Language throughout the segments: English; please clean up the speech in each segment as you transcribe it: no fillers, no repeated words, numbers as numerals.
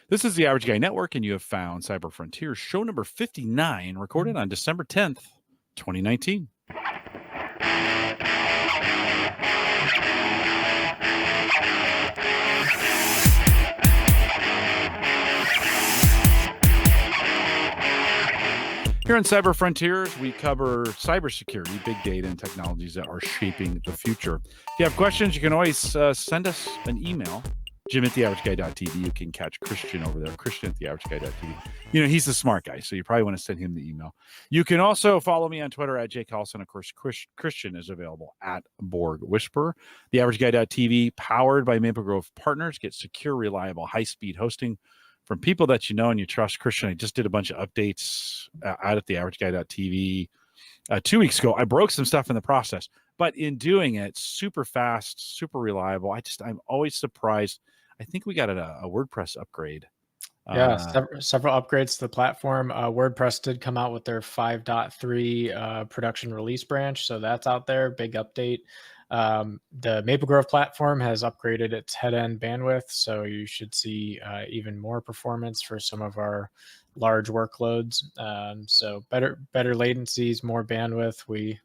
This is the Average Guy Network, and you have found Cyber Frontiers, show number 59, recorded on December 10th, 2019. Here on Cyber Frontiers, we cover cybersecurity, big data, and technologies that are shaping the future. If you have questions, you can always send us an email, jim@theaverageguy.tv. You can catch Christian over there, Christian@theaverageguy.tv. You know, he's the smart guy, so you probably want to send him the email. You can also follow me on Twitter @jcarlson. Of course, Christian is available @Borg Whisperer. Theaverageguy.tv, powered by Maple Grove Partners. Get secure, reliable, high-speed hosting from people that you know and you trust. Christian, I just did a bunch of updates out at theaverageguy.tv 2 weeks ago. I broke some stuff in the process, but in doing it, super fast, super reliable. I'm always surprised. I think we got a WordPress upgrade. Yeah, several upgrades to the platform. WordPress did come out with their 5.3 production release branch, so that's out there. Big update. The Maple Grove platform has upgraded its head-end bandwidth, so you should see even more performance for some of our large workloads. So better latencies, more bandwidth. We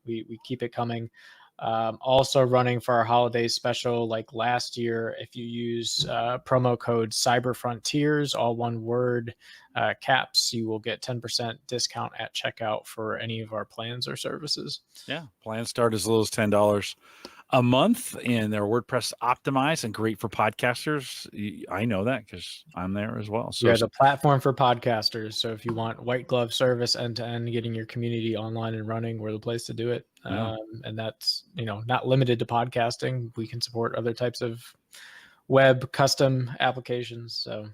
keep it coming. Also running for our holiday special, like last year, if you use promo code Cyber Frontiers, all one word, caps, you will get 10% discount at checkout for any of our plans or services. Yeah, plans start as little as $10 a month, and they're WordPress optimized and great for podcasters. I know that because I'm there as well. So yeah, the platform for podcasters. So if you want white glove service end to end, getting your community online and running, we're the place to do it. Yeah. And that's, not limited to podcasting. We can support other types of web custom applications. So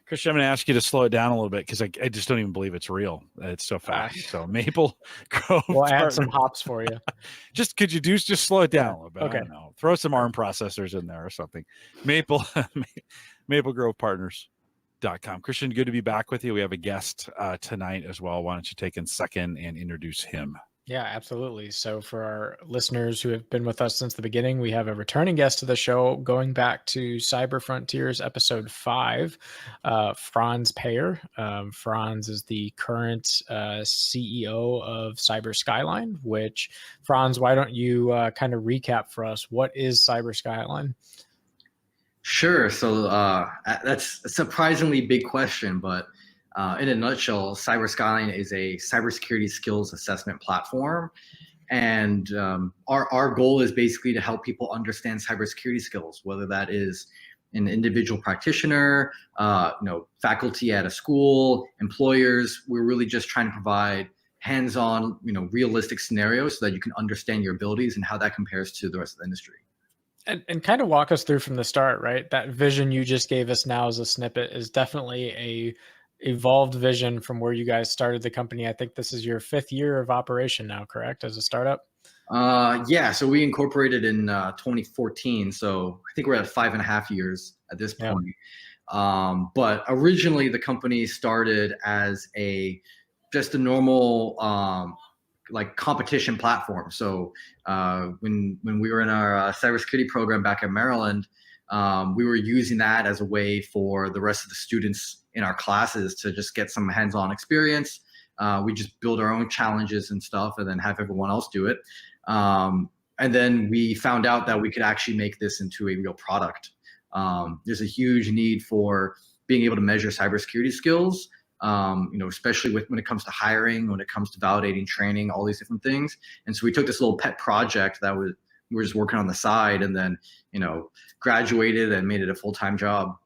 Christian, I'm going to ask you to slow it down a little bit because I just don't even believe it's real. It's so fast. So Maple Grove. We'll add some hops for you. Could you just slow it down a little bit? Okay. I don't know. Throw some ARM processors in there or something. MapleGrovePartners.com. Christian, good to be back with you. We have a guest tonight as well. Why don't you take a second and introduce him? Yeah, absolutely. So for our listeners who have been with us since the beginning, we have a returning guest to the show going back to Cyber Frontiers episode 5, Franz Payer. Franz is the current CEO of Cyber Skyline, which, Franz, why don't you kind of recap for us? What is Cyber Skyline? Sure. So that's a surprisingly big question, but in a nutshell, Cyber Skyline is a cybersecurity skills assessment platform. And our goal is basically to help people understand cybersecurity skills, whether that is an individual practitioner, faculty at a school, employers. We're really just trying to provide hands-on, realistic scenarios so that you can understand your abilities and how that compares to the rest of the industry. And kind of walk us through from the start, right? That vision you just gave us now as a snippet is definitely a evolved vision from where you guys started the company. I think this is your 5th year of operation now, correct, as a startup? Yeah, so we incorporated in 2014. So I think we're at 5.5 years at this point. Yeah. But originally the company started as just a normal competition platform. So when we were in our cybersecurity program back in Maryland, we were using that as a way for the rest of the students in our classes to just get some hands-on experience. We just build our own challenges and stuff and then have everyone else do it. And then we found out that we could actually make this into a real product. There's a huge need for being able to measure cybersecurity skills, especially when it comes to hiring, when it comes to validating training, all these different things. And so we took this little pet project that we were just working on the side and then, graduated and made it a full-time job.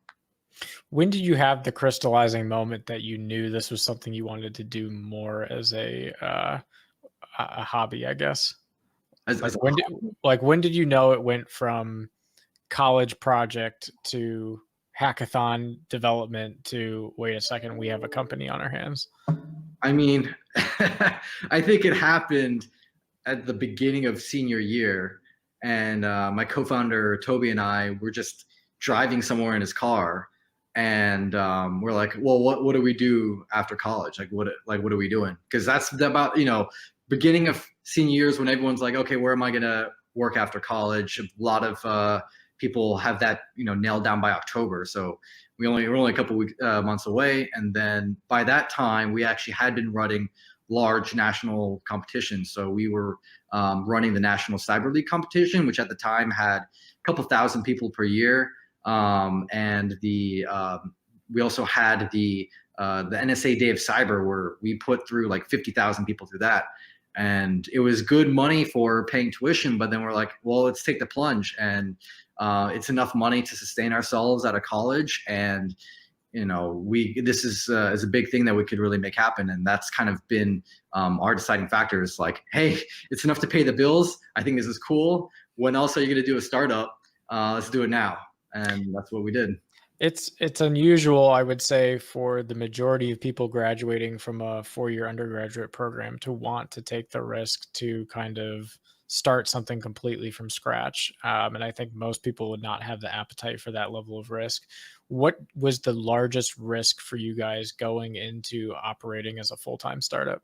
When did you have the crystallizing moment that you knew this was something you wanted to do more as a hobby, I guess? When did you know it went from college project to hackathon development to, wait a second, we have a company on our hands? I mean, I think it happened at the beginning of senior year. And my co-founder, Toby, and I were just driving somewhere in his car. And we're like, well, what do we do after college? What are we doing? Because that's about, beginning of senior years when everyone's like, okay, where am I going to work after college? A lot of people have that, nailed down by October. So we're only a couple months away. And then by that time, we actually had been running large national competitions. So we were running the National Cyber League competition, which at the time had a couple thousand people per year. And we also had the NSA Day of Cyber, where we put through like 50,000 people through that. And it was good money for paying tuition, but then we're like, well, let's take the plunge. And it's enough money to sustain ourselves out of college. And, this is a big thing that we could really make happen. And that's kind of been our deciding factor, is like, hey, it's enough to pay the bills. I think this is cool. When else are you going to do a startup? Let's do it now. And that's what we did. It's unusual, I would say, for the majority of people graduating from a 4-year undergraduate program to want to take the risk to kind of start something completely from scratch. And I think most people would not have the appetite for that level of risk. What was the largest risk for you guys going into operating as a full-time startup?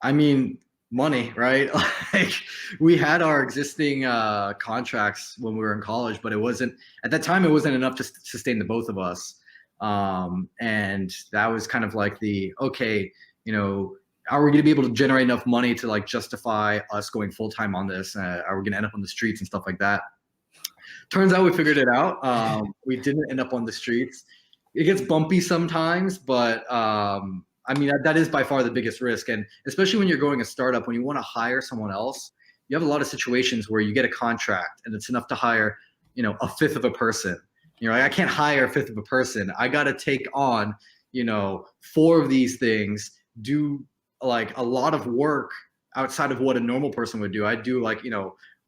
I mean, money, right? Like, we had our existing contracts when we were in college, but at that time, it wasn't enough to sustain the both of us. And that was kind of like okay, are we going to be able to generate enough money to like justify us going full-time on this? Are we going to end up on the streets and stuff like that? Turns out we figured it out. We didn't end up on the streets. It gets bumpy sometimes, but I mean, that is by far the biggest risk. And especially when you're going a startup, when you want to hire someone else, you have a lot of situations where you get a contract and it's enough to hire, a fifth of a person. I can't hire a fifth of a person. I got to take on, 4 of these things, do like a lot of work outside of what a normal person would do. I do like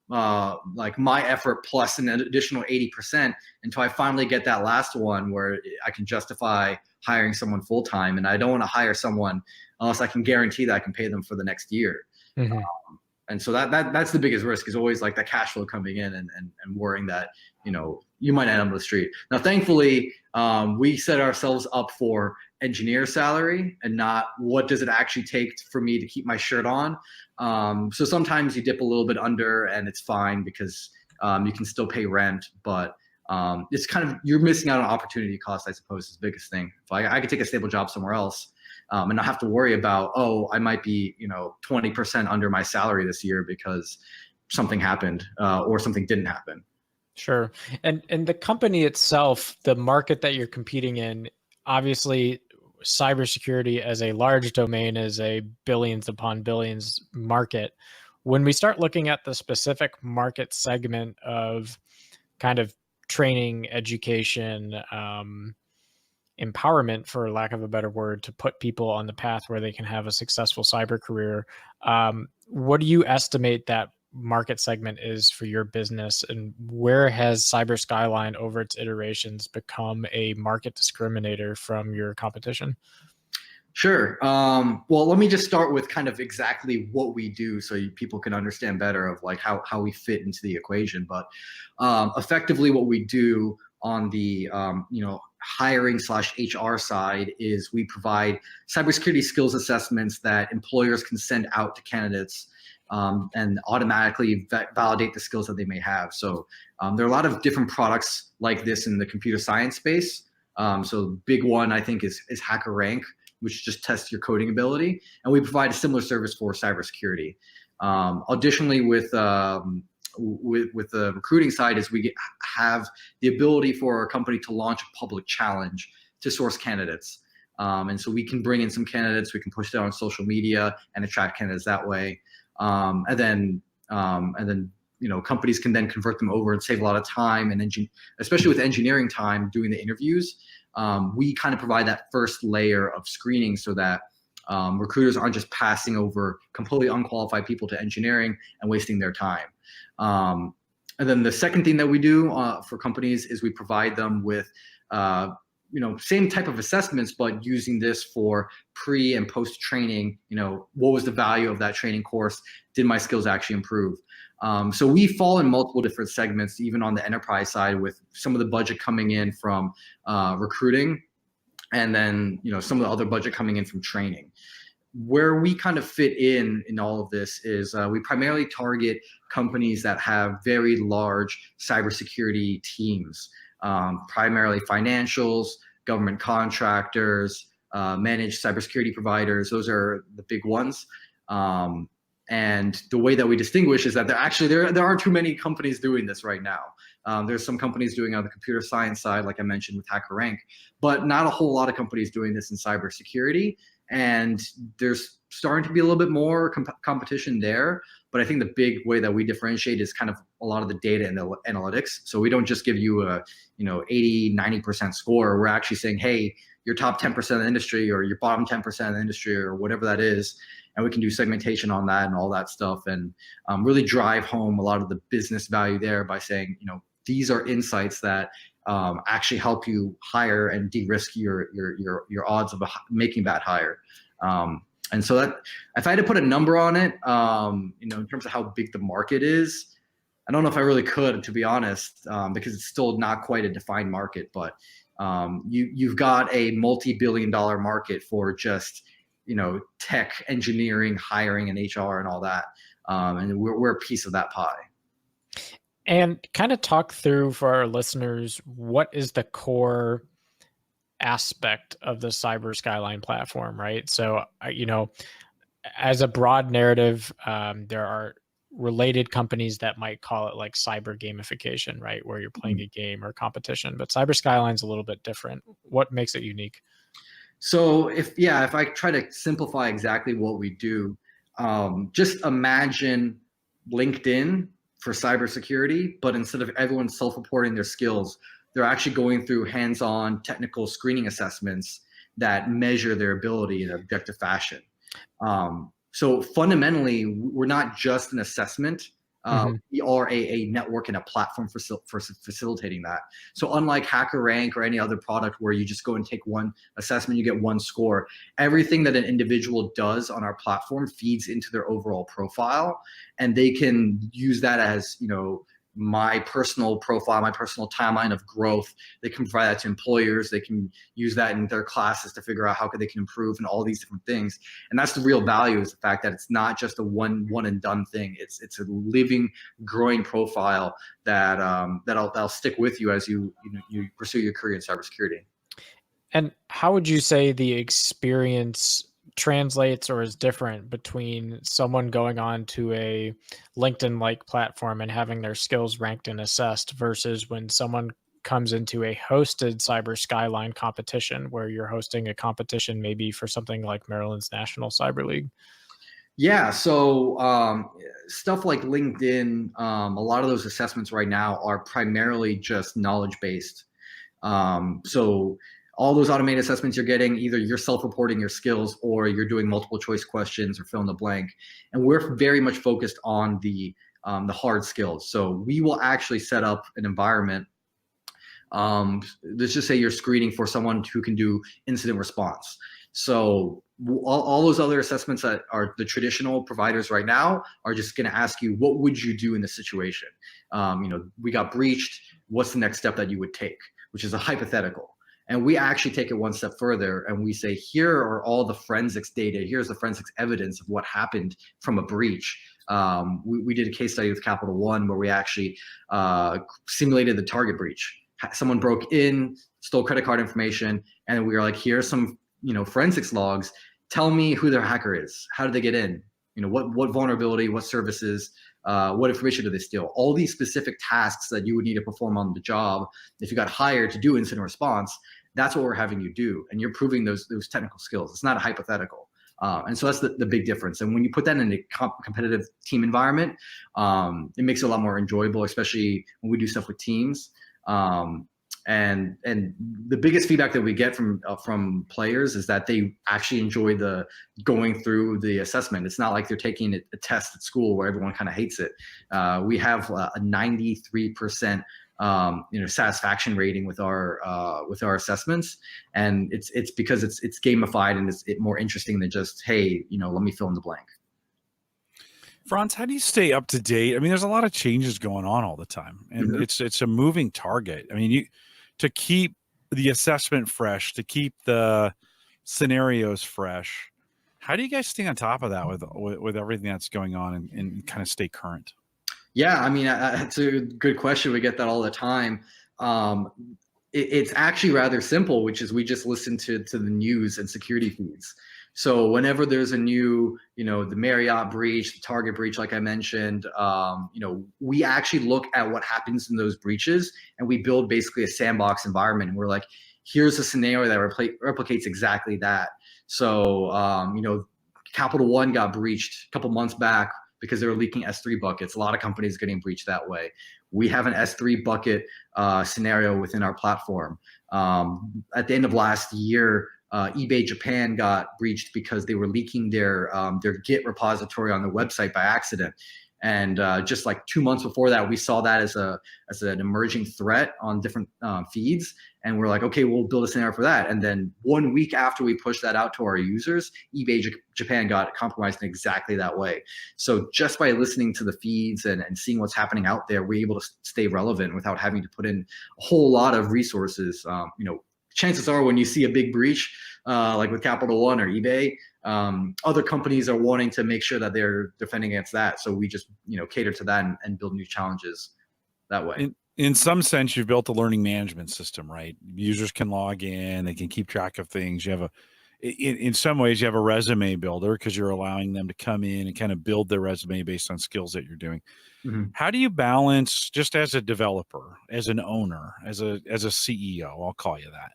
my effort plus an additional 80% until I finally get that last one where I can justify hiring someone full-time. And I don't want to hire someone unless I can guarantee that I can pay them for the next year. Mm-hmm. And so that's the biggest risk, is always like that cash flow coming in and worrying that, you might end up on the street. Now, thankfully, we set ourselves up for engineer salary and not what does it actually take for me to keep my shirt on. So sometimes you dip a little bit under and it's fine because you can still pay rent, but it's kind of, you're missing out on opportunity cost, I suppose, is the biggest thing. If I could take a stable job somewhere else and not have to worry about, I might be, 20% under my salary this year because something happened or something didn't happen. Sure. And the company itself, the market that you're competing in, obviously cybersecurity as a large domain is a billions upon billions market. When we start looking at the specific market segment of kind of training, education, empowerment, for lack of a better word, to put people on the path where they can have a successful cyber career, what do you estimate that market segment is for your business, and where has Cyber Skyline over its iterations become a market discriminator from your competition? Sure. Well, let me just start with kind of exactly what we do so people can understand better of like how we fit into the equation. But effectively what we do on the hiring / HR side is we provide cybersecurity skills assessments that employers can send out to candidates and automatically validate the skills that they may have. So there are a lot of different products like this in the computer science space. So big one, I think, is HackerRank, which just tests your coding ability. And we provide a similar service for cybersecurity. Additionally, with the recruiting side, is we have the ability for our company to launch a public challenge to source candidates. And so we can bring in some candidates, we can push it on social media and attract candidates that way. And then companies can then convert them over and save a lot of time, and especially with engineering time doing the interviews. We kind of provide that first layer of screening so that recruiters aren't just passing over completely unqualified people to engineering and wasting their time. And then the second thing that we do for companies is we provide them with same type of assessments, but using this for pre and post training. What was the value of that training course? Did my skills actually improve? So we fall in multiple different segments, even on the enterprise side, with some of the budget coming in from recruiting, and then some of the other budget coming in from training. Where we kind of fit in all of this is we primarily target companies that have very large cybersecurity teams. primarily financials, government contractors, managed cybersecurity providers. Those are the big ones. And the way that we distinguish is that there aren't too many companies doing this right now. There's some companies doing it on the computer science side, like I mentioned with HackerRank, but not a whole lot of companies doing this in cybersecurity. And there's starting to be a little bit more competition there. But I think the big way that we differentiate is kind of a lot of the data and the analytics. So we don't just give you a 80, 90% score. We're actually saying, hey, your top 10% of the industry or your bottom 10% of the industry or whatever that is. And we can do segmentation on that and all that stuff, and really drive home a lot of the business value there by saying, these are insights that actually help you hire and de-risk your odds of making that hire. And so that, if I had to put a number on it, in terms of how big the market is, I don't know if I really could, to be honest, because it's still not quite a defined market. But you've got a multi-billion-dollar market for just tech, engineering, hiring, and HR, and all that. And we're a piece of that pie. And kind of talk through for our listeners, what is the core aspect of the Cyber Skyline platform, right? So, as a broad narrative, there are related companies that might call it like cyber gamification, right? Where you're playing a game or competition, but Cyber Skyline's a little bit different. What makes it unique? So if I try to simplify exactly what we do, just imagine LinkedIn for cybersecurity, but instead of everyone self-reporting their skills, they're actually going through hands-on technical screening assessments that measure their ability in an objective fashion. So fundamentally, we're not just an assessment. We are a network and a platform for facilitating that. So unlike HackerRank or any other product where you just go and take one assessment, you get one score, everything that an individual does on our platform feeds into their overall profile, and they can use that as, my personal profile, my personal timeline of growth. They can provide that to employers. They can use that in their classes to figure out how they can improve and all these different things. And that's the real value, is the fact that it's not just a one and done thing. It's a living, growing profile that'll stick with you as you pursue your career in cybersecurity. And how would you say the experience translates or is different between someone going on to a LinkedIn-like platform and having their skills ranked and assessed versus when someone comes into a hosted Cyber Skyline competition where you're hosting a competition maybe for something like Maryland's National Cyber League? Yeah, so stuff like LinkedIn, a lot of those assessments right now are primarily just knowledge-based. So all those automated assessments you're getting, either you're self-reporting your skills or you're doing multiple choice questions or fill in the blank. And we're very much focused on the hard skills. So we will actually set up an environment. Let's just say you're screening for someone who can do incident response. So all those other assessments that are the traditional providers right now are just going to ask you, what would you do in this situation? We got breached. What's the next step that you would take? Which is a hypothetical. And we actually take it one step further and we say, here are all the forensics data. Here's the forensics evidence of what happened from a breach. We did a case study with Capital One where we actually simulated the target breach. Someone broke in, stole credit card information, and we were like, here's some forensics logs. Tell me who their hacker is. How did they get in? What vulnerability, what services, what information do they steal? All these specific tasks that you would need to perform on the job if you got hired to do incident response, that's what we're having you do. And you're proving those technical skills. It's not a hypothetical. And so that's the big difference. And when you put that in a competitive team environment, it makes it a lot more enjoyable, especially when we do stuff with teams. And the biggest feedback that we get from players is that they actually enjoy the going through the assessment. It's not like they're taking a test at school where everyone kind of hates it. We have a 93% satisfaction rating with our assessments, and it's because it's gamified and it's more interesting than just, hey, let me fill in the blank. Franz, how do you stay up to date? I mean, there's a lot of changes going on all the time, and it's a moving target. I mean, to keep the assessment fresh, to keep the scenarios fresh, how do you guys stay on top of that with everything that's going on and kind of stay current? Yeah, I mean, it's a good question. We get that all the time. It's actually rather simple, which is we just listen to the news and security feeds. So whenever there's a new, the Marriott breach, the Target breach, like I mentioned, we actually look at what happens in those breaches, and we build basically a sandbox environment. And we're like, here's a scenario that replicates exactly that. So, Capital One got breached a couple months back because they were leaking S3 buckets. A lot of companies getting breached that way. We have an S3 bucket scenario within our platform. At the end of last year, eBay Japan got breached because they were leaking their Git repository on their website by accident. And just like 2 months before that, we saw that as an emerging threat on different feeds. And we're like, okay, we'll build a scenario for that. And then 1 week after we pushed that out to our users, eBay Japan got compromised in exactly that way. So just by listening to the feeds and seeing what's happening out there, we're able to stay relevant without having to put in a whole lot of resources. Chances are when you see a big breach, like with Capital One or eBay, other companies are wanting to make sure that they're defending against that. So we just, cater to that and build new challenges that way. In some sense, you've built a learning management system, right? Users can log in, they can keep track of things. You have in some ways, you have a resume builder because you're allowing them to come in and kind of build their resume based on skills that you're doing. Mm-hmm. How do you balance, just as a developer, as an owner, as a CEO, I'll call you that.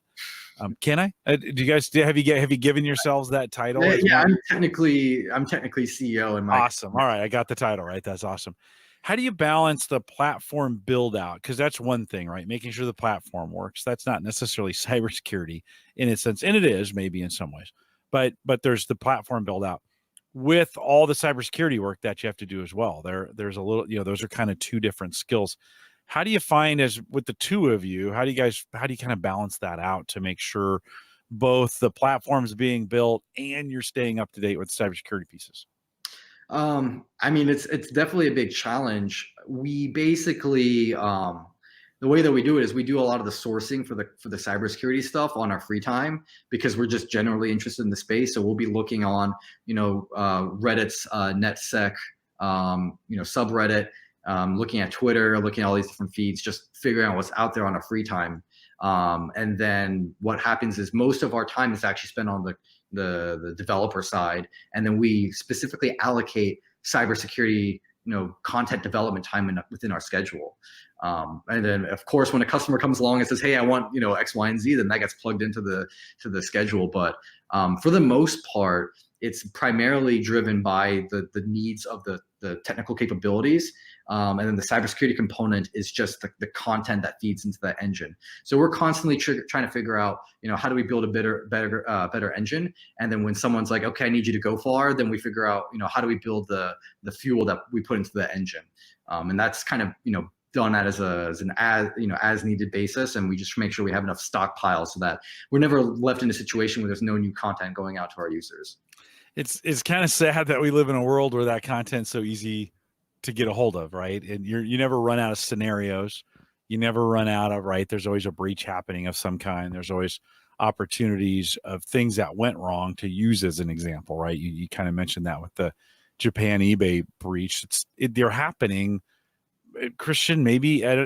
Can I? Do you guys have you given yourselves that title? Yeah, I'm technically CEO in my. Awesome. All right, I got the title right. That's awesome. How do you balance the platform build out? Because that's one thing, right? Making sure the platform works. That's not necessarily cybersecurity in its sense, and it is maybe in some ways. But there's the platform build out with all the cybersecurity work that you have to do as well. There's a little, those are kind of two different skills. How do you find, as with the two of you, how do you kind of balance that out to make sure both the platform's being built and you're staying up to date with cybersecurity pieces? It's definitely a big challenge. We basically, the way that we do it is we do a lot of the sourcing for the cybersecurity stuff on our free time because we're just generally interested in the space. So we'll be looking on, Reddit's NetSec, subreddit, looking at Twitter, looking at all these different feeds, just figuring out what's out there on our free time. And then what happens is most of our time is actually spent on the developer side, and then we specifically allocate cybersecurity, content development time within our schedule. And then of course, when a customer comes along and says, "Hey, I want X, Y, and Z," then that gets plugged into the schedule. But for the most part, it's primarily driven by the needs of the technical capabilities. And then the cybersecurity component is just the content that feeds into that engine. So we're constantly trying to figure out, how do we build a better engine? And then when someone's like, "Okay, I need you to go far," then we figure out, how do we build the fuel that we put into the engine? And that's kind of, done as an as needed basis, and we just make sure we have enough stockpile so that we're never left in a situation where there's no new content going out to our users. It's kind of sad that we live in a world where that content's so easy to get a hold of, right? And you never run out of scenarios. You never run out of, right? There's always a breach happening of some kind. There's always opportunities of things that went wrong to use as an example, right? You kind of mentioned that with the Japan eBay breach. They're happening, Christian, maybe at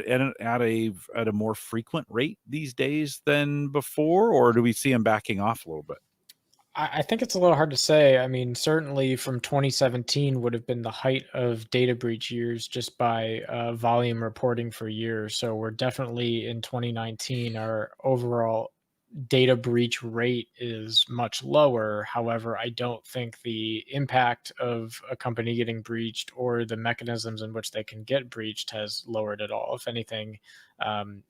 a more frequent rate these days than before, or do we see them backing off a little bit? I think it's a little hard to say. I mean, certainly from 2017 would have been the height of data breach years just by volume reporting for years. So we're definitely in 2019, our overall data breach rate is much lower. However, I don't think the impact of a company getting breached or the mechanisms in which they can get breached has lowered at all. If anything,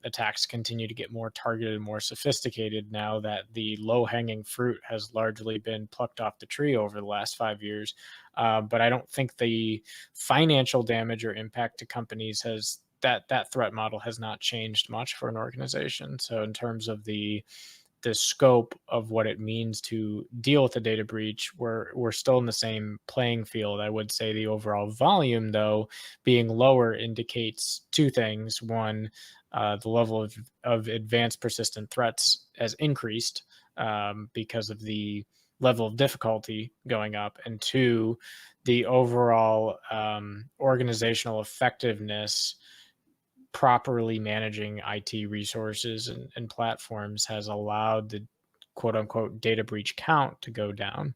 attacks continue to get more targeted, more sophisticated now that the low-hanging fruit has largely been plucked off the tree over the last 5 years. But I don't think the financial damage or impact to companies has that threat model has not changed much for an organization. So in terms of the scope of what it means to deal with a data breach, we're still in the same playing field. I would say the overall volume, though, being lower indicates two things. One, the level of advanced persistent threats has increased because of the level of difficulty going up. And two, the overall organizational effectiveness properly managing IT resources and platforms has allowed the quote unquote data breach count to go down.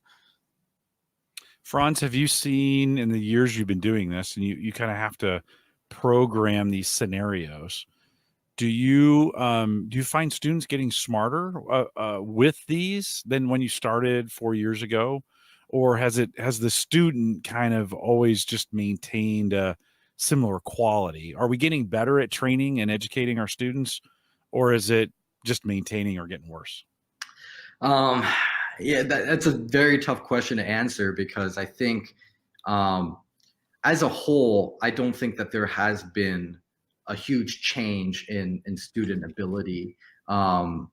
Franz, have you seen in the years you've been doing this, and you kind of have to program these scenarios, do you find students getting smarter with these than when you started 4 years ago, or has the student kind of always just maintained a similar quality? Are we getting better at training and educating our students, or is it just maintaining or getting worse? Yeah, that's a very tough question to answer, because I think as a whole, I don't think that there has been a huge change in student ability. And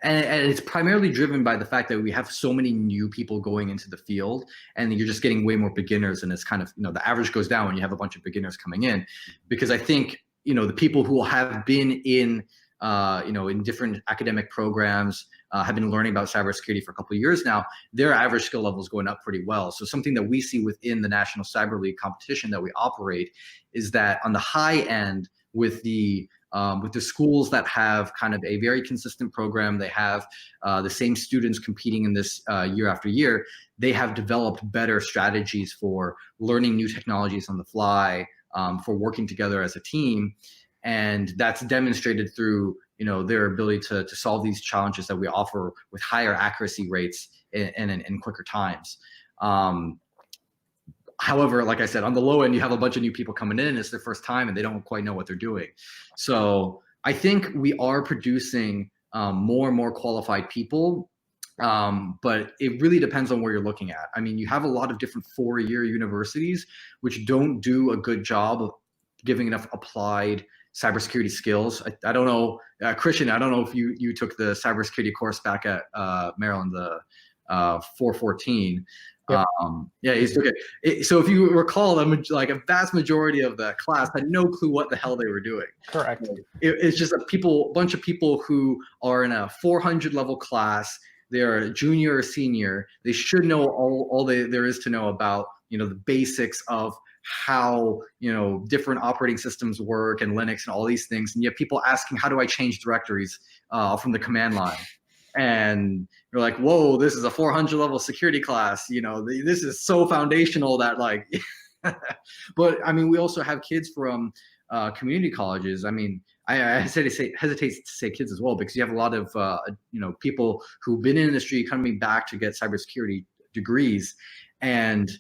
it's primarily driven by the fact that we have so many new people going into the field, and you're just getting way more beginners, and it's kind of, the average goes down when you have a bunch of beginners coming in, because I think, the people who have been in different academic programs, have been learning about cybersecurity for a couple of years now, their average skill level is going up pretty well. So something that we see within the National Cyber League competition that we operate is that on the high end, with the schools that have kind of a very consistent program, they have the same students competing in this year after year, they have developed better strategies for learning new technologies on the fly, for working together as a team. And that's demonstrated through their ability to solve these challenges that we offer with higher accuracy rates and in quicker times. However, like I said, on the low end, you have a bunch of new people coming in, and it's their first time, and they don't quite know what they're doing. So I think we are producing more and more qualified people, but it really depends on where you're looking at. I mean, you have a lot of different 4-year universities which don't do a good job of giving enough applied cybersecurity skills. I don't know, Christian, I don't know if you took the cybersecurity course back at Maryland, the 414. Yep. Yeah, he's took it. So if you recall, like a vast majority of the class had no clue what the hell they were doing. Correct. It's just a bunch of people who are in a 400 level class. They're a junior or senior. They should know all there is to know about the basics of how different operating systems work and Linux and all these things, and you have people asking, how do I change directories from the command line? And you're like, whoa, this is a 400 level security class, this is so foundational that like but I mean, we also have kids from community colleges. I mean, I hesitate to say kids as well, because you have a lot of people who've been in the industry coming back to get cybersecurity degrees, and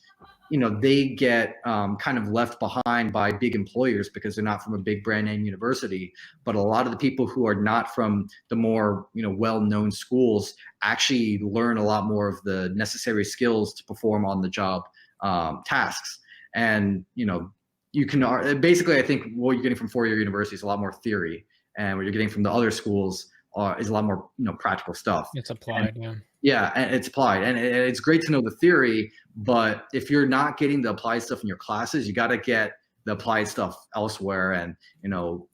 they get kind of left behind by big employers because they're not from a big brand name university. But a lot of the people who are not from the more well-known schools actually learn a lot more of the necessary skills to perform on the job tasks. And you can basically, I think what you're getting from 4-year university is a lot more theory, and what you're getting from the other schools is a lot more practical stuff. It's applied. Yeah, and it's applied, and it's great to know the theory, but if you're not getting the applied stuff in your classes, you got to get the applied stuff elsewhere. And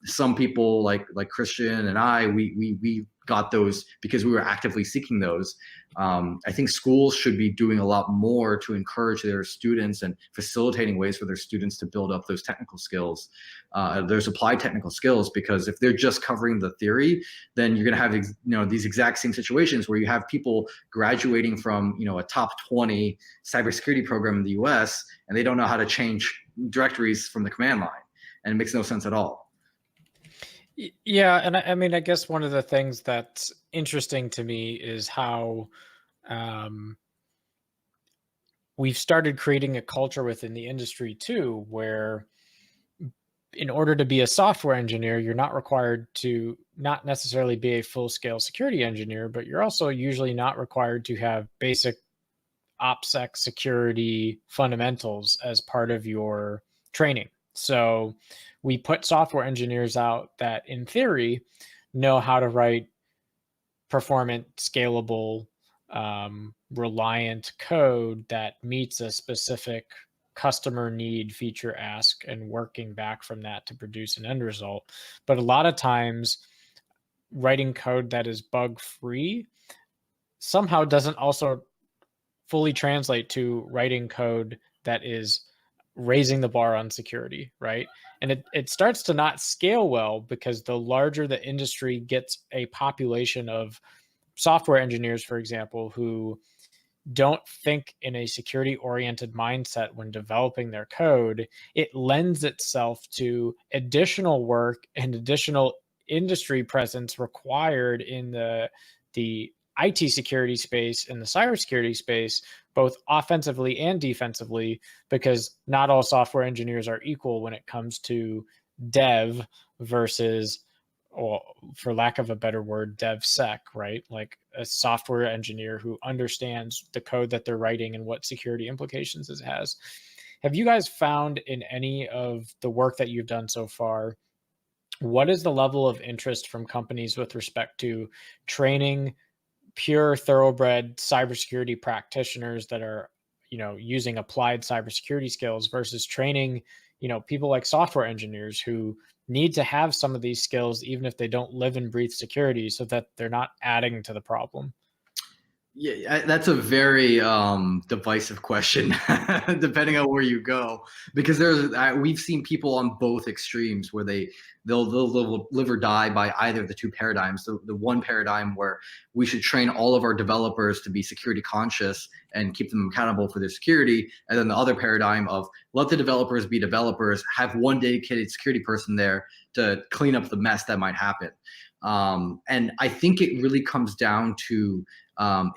some people like Christian and I, we got those because we were actively seeking those. I think schools should be doing a lot more to encourage their students and facilitating ways for their students to build up those technical skills, those applied technical skills, because if they're just covering the theory, then you're going to have these exact same situations where you have people graduating from a top 20 cybersecurity program in the US, and they don't know how to change directories from the command line, and it makes no sense at all. Yeah, and I mean, I guess one of the things that's interesting to me is how we've started creating a culture within the industry too, where in order to be a software engineer, you're not required to not necessarily be a full-scale security engineer, but you're also usually not required to have basic OPSEC security fundamentals as part of your training. So we put software engineers out that in theory know how to write performant, scalable, reliant code that meets a specific customer need, feature ask, and working back from that to produce an end result. But a lot of times writing code that is bug free somehow doesn't also fully translate to writing code that is raising the bar on security, right? And it starts to not scale well because the larger the industry gets a population of software engineers, for example, who don't think in a security oriented mindset when developing their code, it lends itself to additional work and additional industry presence required in the IT security space and the cybersecurity space, both offensively and defensively, because not all software engineers are equal when it comes to dev versus, or for lack of a better word, DevSec, right? Like a software engineer who understands the code that they're writing and what security implications it has. Have you guys found in any of the work that you've done so far, what is the level of interest from companies with respect to training pure thoroughbred cybersecurity practitioners that are, using applied cybersecurity skills versus training, people like software engineers who need to have some of these skills, even if they don't live and breathe security, so that they're not adding to the problem? Yeah, that's a very divisive question, depending on where you go. Because we've seen people on both extremes where they'll live or die by either of the two paradigms. The one paradigm where we should train all of our developers to be security conscious and keep them accountable for their security, and then the other paradigm of let the developers be developers, have one dedicated security person there to clean up the mess that might happen. And I think it really comes down to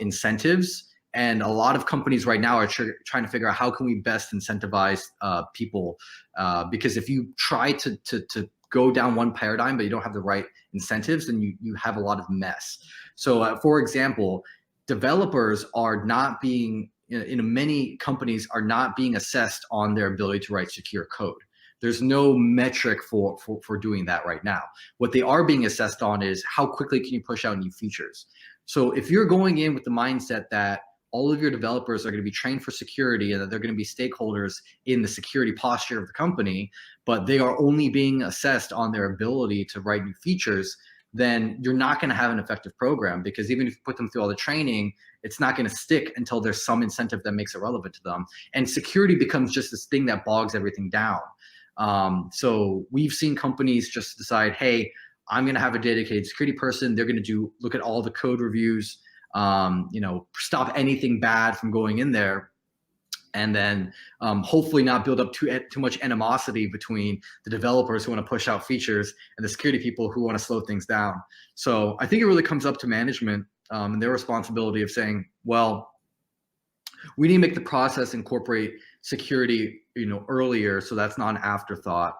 incentives, and a lot of companies right now are trying to figure out how can we best incentivize people, because if you try to go down one paradigm but you don't have the right incentives, then you have a lot of mess. So for example, developers are not being, in many companies, are not being assessed on their ability to write secure code. There's no metric for doing that right now. What they are being assessed on is how quickly can you push out new features. So if you're going in with the mindset that all of your developers are going to be trained for security and that they're going to be stakeholders in the security posture of the company, but they are only being assessed on their ability to write new features, then you're not going to have an effective program, because even if you put them through all the training, it's not going to stick until there's some incentive that makes it relevant to them. And security becomes just this thing that bogs everything down. So we've seen companies just decide, hey, I'm going to have a dedicated security person. They're going to look at all the code reviews, stop anything bad from going in there, and then hopefully not build up too much animosity between the developers who want to push out features and the security people who want to slow things down. So I think it really comes up to management and their responsibility of saying, well, we need to make the process incorporate security, earlier, so that's not an afterthought.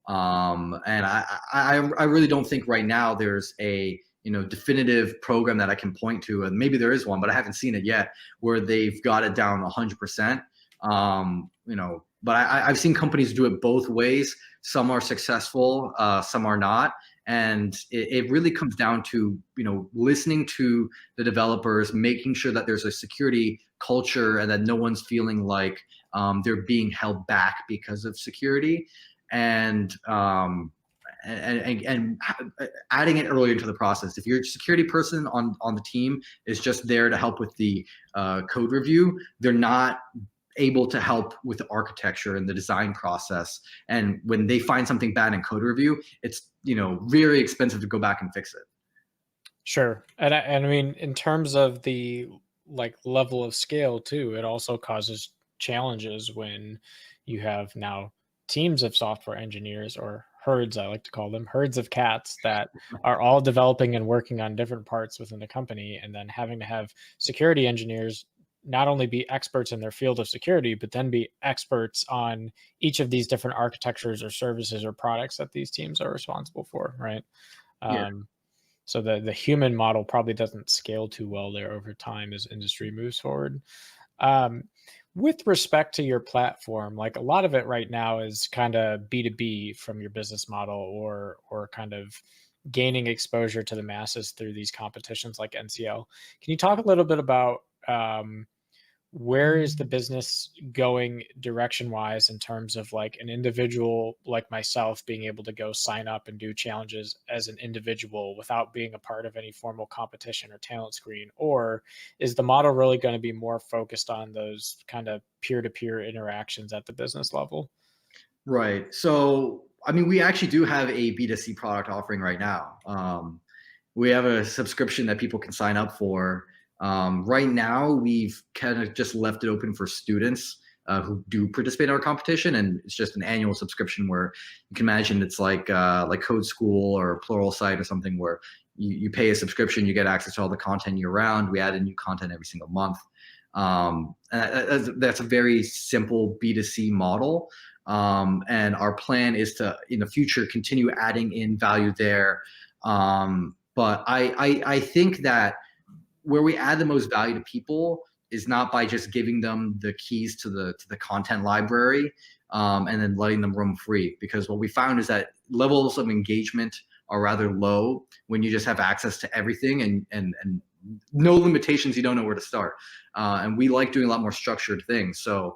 And I really don't think right now there's a definitive program that I can point to, and maybe there is one, but I haven't seen it yet, where they've got it down 100%. But I've seen companies do it both ways. Some are successful, some are not. And it really comes down to, listening to the developers, making sure that there's a security culture and that no one's feeling like they're being held back because of security, and adding it earlier into the process. If your security person on the team is just there to help with the code review, they're not able to help with the architecture and the design process. And when they find something bad in code review, it's very expensive to go back and fix it. Sure. And I mean, in terms of the level of scale too, it also causes challenges when you have now teams of software engineers, or herds, I like to call them, herds of cats that are all developing and working on different parts within the company, and then having to have security engineers not only be experts in their field of security, but then be experts on each of these different architectures or services or products that these teams are responsible for, right? Yeah. So the human model probably doesn't scale too well there over time as industry moves forward. With respect to your platform, a lot of it right now is kind of B2B from your business model, or kind of gaining exposure to the masses through these competitions like NCL. Can you talk a little bit about where is the business going direction wise in terms of like an individual like myself being able to go sign up and do challenges as an individual without being a part of any formal competition or talent screen? Or is the model really going to be more focused on those kind of peer-to-peer interactions at the business level? Right. So, I mean, we actually do have a B2C product offering right now. We have a subscription that people can sign up for. Right now, we've kind of just left it open for students who do participate in our competition, and it's just an annual subscription where you can imagine it's like Code School or Pluralsight or something where you pay a subscription, you get access to all the content year round. We add in new content every single month. And that's a very simple B2C model. And our plan is to, in the future, continue adding in value there. But I think that where we add the most value to people is not by just giving them the keys to the content library and then letting them roam free. Because what we found is that levels of engagement are rather low when you just have access to everything and no limitations, you don't know where to start. And we like doing a lot more structured things. So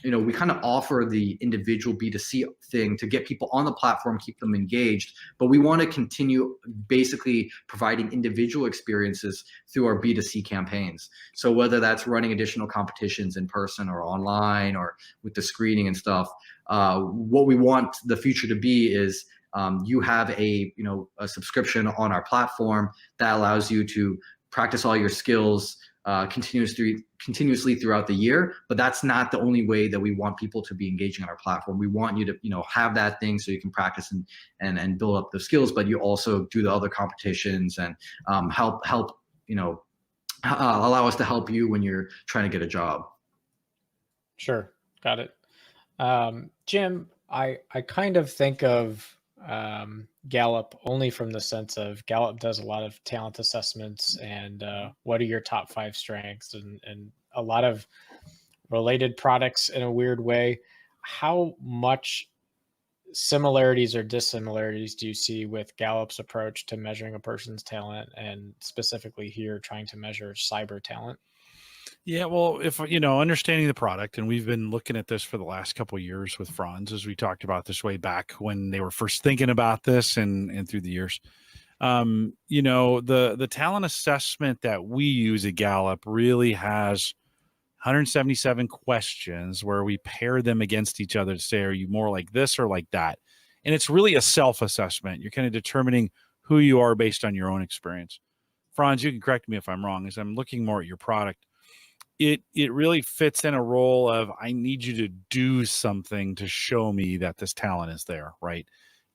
we kind of offer the individual B2C thing to get people on the platform, keep them engaged, but we want to continue basically providing individual experiences through our B2C campaigns. So whether that's running additional competitions in person or online or with the screening and stuff, what we want the future to be is you have a subscription on our platform that allows you to practice all your skills continuously throughout the year. But that's not the only way that we want people to be engaging on our platform. We want you to have that thing so you can practice and build up the skills, but you also do the other competitions and help allow us to help you when you're trying to get a job. Sure, got it. Jim, I kind of think of Gallup only from the sense of Gallup does a lot of talent assessments and what are your top 5 strengths and a lot of related products in a weird way. How much similarities or dissimilarities do you see with Gallup's approach to measuring a person's talent and specifically here trying to measure cyber talent? Yeah, well, if understanding the product, and we've been looking at this for the last couple of years with Franz, as we talked about this way back when they were first thinking about this, and through the years, the talent assessment that we use at Gallup really has 177 questions where we pair them against each other to say, are you more like this or like that? And it's really a self-assessment. You're kind of determining who you are based on your own experience. Franz, you can correct me if I'm wrong, as I'm looking more at your product. It really fits in a role of, I need you to do something to show me that this talent is there, right?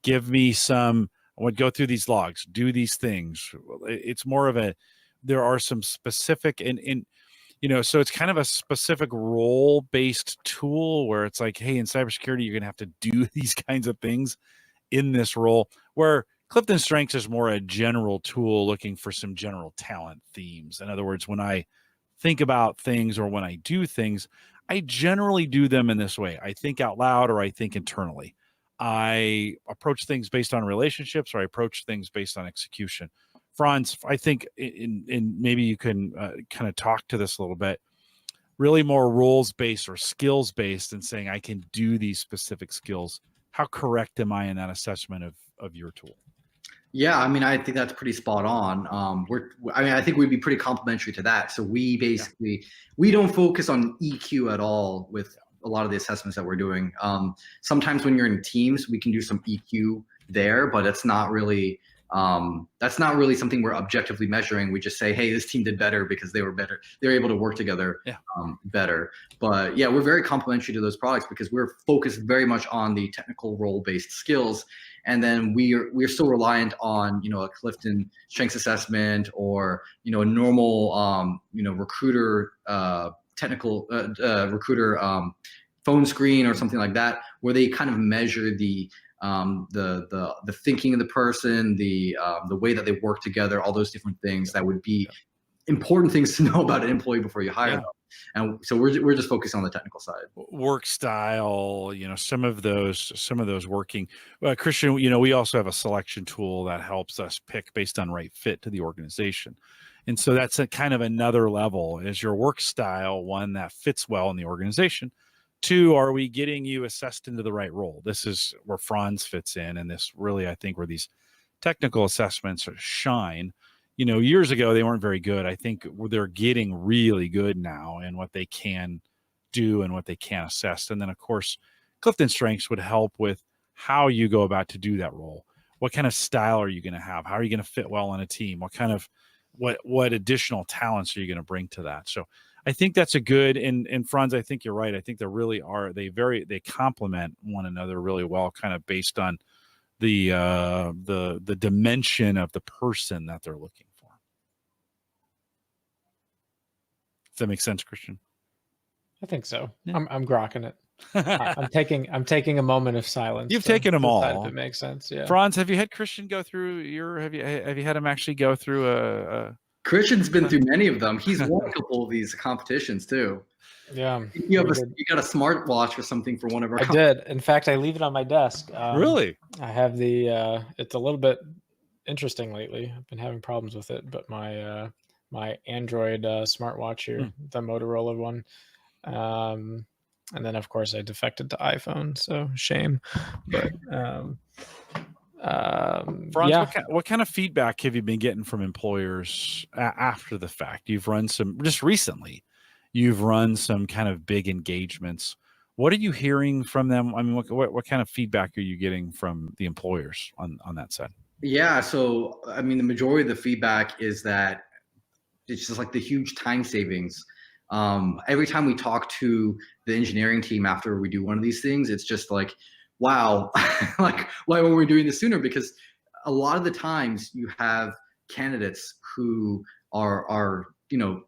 Give me I would go through these logs, do these things. It's more of there are some specific, so it's kind of a specific role-based tool where it's like, hey, in cybersecurity, you're going to have to do these kinds of things in this role, where Clifton Strengths is more a general tool looking for some general talent themes. In other words, when I think about things or when I do things, I generally do them in this way. I think out loud or I think internally. I approach things based on relationships or I approach things based on execution. Franz, I think maybe you can kind of talk to this a little bit, really more roles-based or skills-based and saying I can do these specific skills. How correct am I in that assessment of your tool? Yeah, I mean, I think that's pretty spot on. I think we'd be pretty complimentary to that. So we basically, we don't focus on EQ at all with a lot of the assessments that we're doing. Sometimes when you're in teams, we can do some EQ there, but it's not really, that's not really something we're objectively measuring. We just say, hey, this team did better because they were better. They were able to work together better. But yeah, we're very complimentary to those products because we're focused very much on the technical role-based skills. And then we're still reliant on, a Clifton Strengths Assessment or, a normal, recruiter, technical recruiter phone screen or something like that, where they kind of measure the thinking of the person, the way that they work together, all those different things that would be important things to know about an employee before you hire them. And so we're just focused on the technical side. Work style, some of those working. Christian, we also have a selection tool that helps us pick based on right fit to the organization. And so that's a kind of another level. Is your work style one that fits well in the organization? Two, are we getting you assessed into the right role? This is where Franz fits in. And this really, I think, where these technical assessments shine. Years ago, they weren't very good. I think they're getting really good now in what they can do and what they can assess. And then, of course, Clifton Strengths would help with how you go about to do that role. What kind of style are you going to have? How are you going to fit well on a team? What additional talents are you going to bring to that? So I think that's a good, and Franz, I think you're right. I think there really are, they complement one another really well, kind of based on the dimension of the person that they're looking for. Does that make sense, Christian? I think so. Yeah. I'm grokking it. I'm taking a moment of silence. You've taken them all. If it makes sense. Yeah. Franz, have you had Christian go through have you had him actually go through a Christian's been through many of them. He's won a couple of these competitions too. Yeah. You got a smartwatch or something for one of our I did. In fact, I leave it on my desk. Really? I have the it's a little bit interesting lately. I've been having problems with it, but my my Android smartwatch here, the Motorola one. And then of course I defected to iPhone, so shame. But Franz, yeah. what kind of feedback have you been getting from employers after the fact? You've run just recently. You've run some kind of big engagements. What are you hearing from them? I mean, what kind of feedback are you getting from the employers on that side? Yeah, so I mean, the majority of the feedback is that it's just like the huge time savings. Every time we talk to the engineering team after we do one of these things, it's just like, wow, like why weren't we doing this sooner? Because a lot of the times you have candidates who are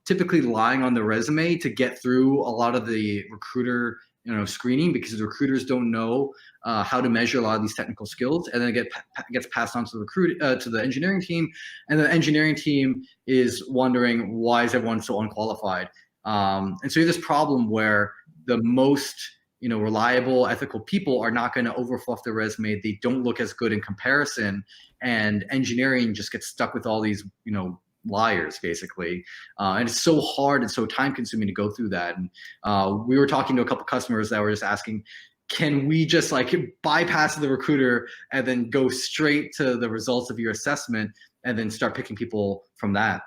typically lying on the resume to get through a lot of the recruiter screening, because the recruiters don't know how to measure a lot of these technical skills, and then it gets passed on to the engineering team, and the engineering team is wondering, why is everyone so unqualified? And so you have this problem where the most reliable, ethical people are not going to overfluff their resume. They don't look as good in comparison, and engineering just gets stuck with all these liars basically, and it's so hard and so time consuming to go through that. And we were talking to a couple customers that were just asking, can we just like bypass the recruiter and then go straight to the results of your assessment and then start picking people from that?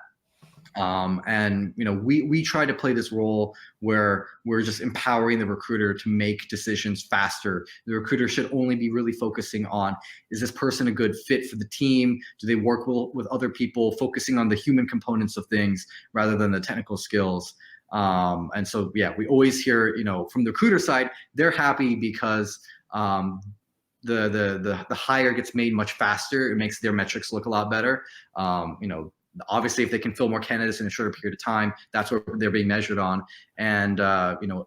And we try to play this role where we're just empowering the recruiter to make decisions faster. The recruiter should only be really focusing on, is this person a good fit for the team? Do they work well with other people? Focusing on the human components of things rather than the technical skills. And so, yeah, we always hear, from the recruiter side, they're happy because the hire gets made much faster. It makes their metrics look a lot better. Obviously, if they can fill more candidates in a shorter period of time, that's what they're being measured on. And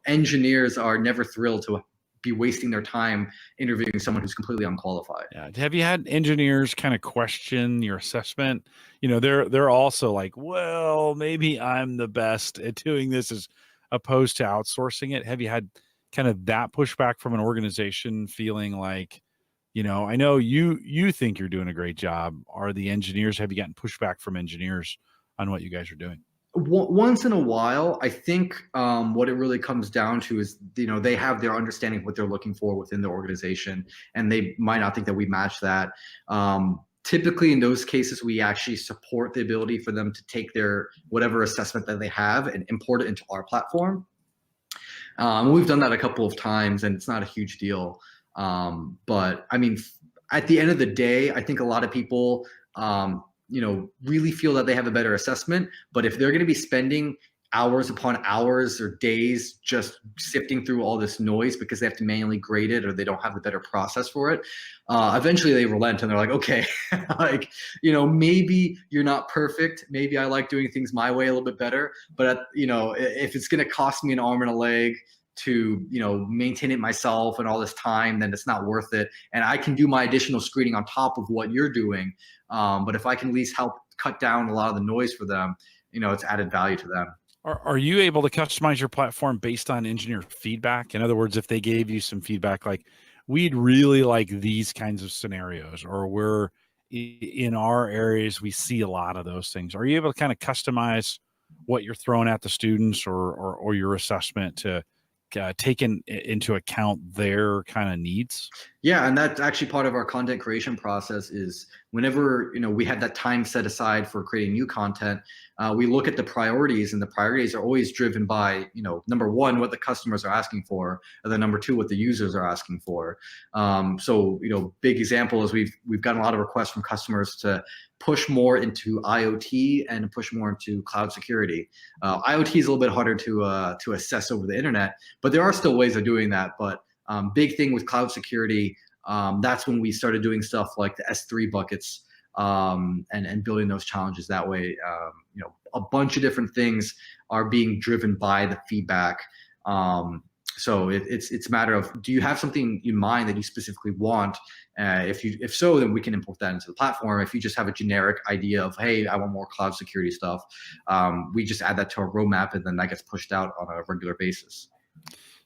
engineers are never thrilled to be wasting their time interviewing someone who's completely unqualified. Yeah. Have you had engineers kind of question your assessment? They're also like, well, maybe I'm the best at doing this as opposed to outsourcing it. Have you had kind of that pushback from an organization feeling like, I know you think you're doing a great job. Have you gotten pushback from engineers on what you guys are doing? Once in a while, I think what it really comes down to is, they have their understanding of what they're looking for within the organization, and they might not think that we match that. Typically in those cases, we actually support the ability for them to take their whatever assessment that they have and import it into our platform. We've done that a couple of times, and it's not a huge deal. But I mean, at the end of the day, I think a lot of people, really feel that they have a better assessment, but if they're going to be spending hours upon hours or days just sifting through all this noise because they have to manually grade it, or they don't have the better process for it, eventually they relent and they're like, okay, maybe you're not perfect. Maybe I like doing things my way a little bit better, but if it's going to cost me an arm and a leg to maintain it myself and all this time, then it's not worth it. And I can do my additional screening on top of what you're doing, but if I can at least help cut down a lot of the noise for them, it's added value to them. Are you able to customize your platform based on engineer feedback? In other words, if they gave you some feedback like, we'd really like these kinds of scenarios, or we're in our areas, we see a lot of those things. Are you able to kind of customize what you're throwing at the students or your assessment to take into account their kind of needs? Yeah, and that's actually part of our content creation process is whenever, we have that time set aside for creating new content, we look at the priorities, and the priorities are always driven by, number one, what the customers are asking for, and then number two, what the users are asking for. So, big example is we've gotten a lot of requests from customers to push more into IoT and push more into cloud security. IoT is a little bit harder to assess over the internet, but there are still ways of doing that. But big thing with cloud security, that's when we started doing stuff like the S3 buckets and building those challenges that way. A bunch of different things are being driven by the feedback. So it's a matter of, do you have something in mind that you specifically want? If so, then we can import that into the platform. If you just have a generic idea of, hey, I want more cloud security stuff, we just add that to our roadmap, and then that gets pushed out on a regular basis.